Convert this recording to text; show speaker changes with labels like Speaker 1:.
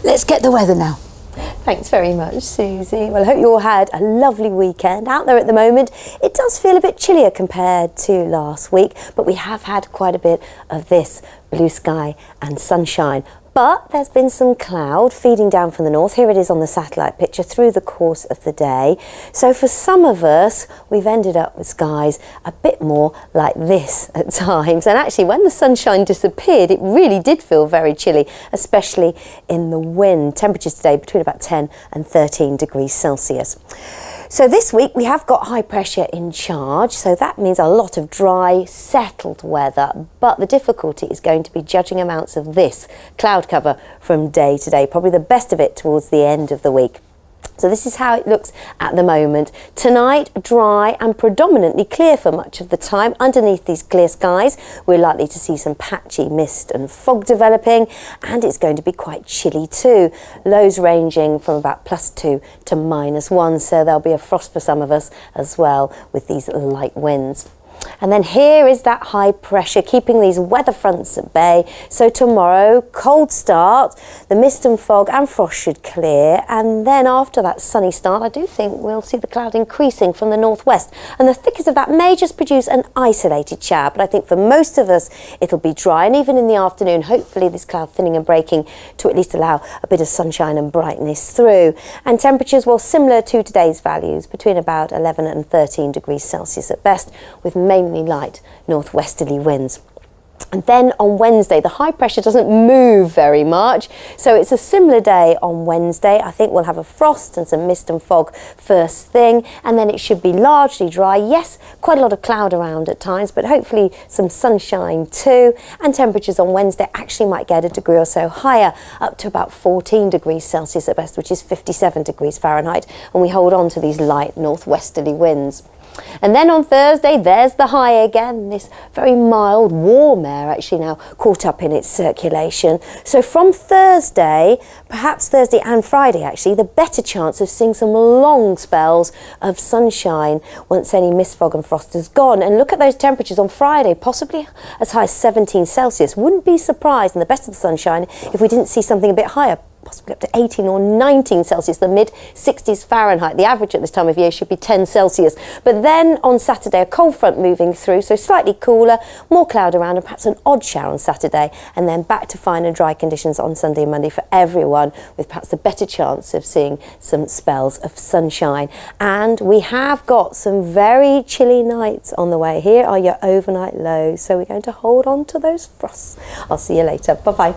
Speaker 1: Let's get the weather now.
Speaker 2: Thanks very much, Susie. Well, I hope you all had a lovely weekend. Out there at the moment, it does feel a bit chillier compared to last week, but we have had quite a bit of this blue sky and sunshine. But there's been some cloud feeding down from the north. Here it is on the satellite picture through the course of the day. So for some of us, we've ended up with skies a bit more like this at times. And actually, when the sunshine disappeared, it really did feel very chilly, especially in the wind. Temperatures today between about 10 and 13 degrees Celsius. So this week we have got high pressure in charge, so that means a lot of dry, settled weather, but the difficulty is going to be judging amounts of this cloud cover from day to day, probably the best of it towards the end of the week. So this is how it looks at the moment. Tonight, dry and predominantly clear for much of the time. Underneath these clear skies, we're likely to see some patchy mist and fog developing, and it's going to be quite chilly too. Lows ranging from about +2 to -1, so there'll be a frost for some of us as well with these light winds. And then here is that high pressure keeping these weather fronts at bay. So tomorrow, cold start, the mist and fog and frost should clear, and then after that sunny start I do think we'll see the cloud increasing from the northwest, and the thickest of that may just produce an isolated shower, but I think for most of us it'll be dry, and even in the afternoon hopefully this cloud thinning and breaking to at least allow a bit of sunshine and brightness through. And temperatures, well, similar to today's values, between about 11 and 13 degrees Celsius at best, with mainly light northwesterly winds. And then on Wednesday, the high pressure doesn't move very much, so it's a similar day on Wednesday. I think we'll have a frost and some mist and fog first thing, and then it should be largely dry. Yes, quite a lot of cloud around at times, but hopefully some sunshine too. And temperatures on Wednesday actually might get a degree or so higher, up to about 14 degrees Celsius at best, which is 57 degrees Fahrenheit, and we hold on to these light northwesterly winds. And then on Thursday, there's the high again, this very mild, warm air actually now caught up in its circulation. So from Thursday, perhaps Thursday and Friday actually, the better chance of seeing some long spells of sunshine once any mist, fog and frost is gone. And look at those temperatures on Friday, possibly as high as 17 Celsius. Wouldn't be surprised in the best of the sunshine if we didn't see something a bit higher, possibly up to 18 or 19 Celsius, the mid-60s Fahrenheit. The average at this time of year should be 10 Celsius. But then on Saturday, a cold front moving through, so slightly cooler, more cloud around, and perhaps an odd shower on Saturday, and then back to fine and dry conditions on Sunday and Monday for everyone, with perhaps a better chance of seeing some spells of sunshine. And we have got some very chilly nights on the way. Here are your overnight lows, so we're going to hold on to those frosts. I'll see you later. Bye-bye.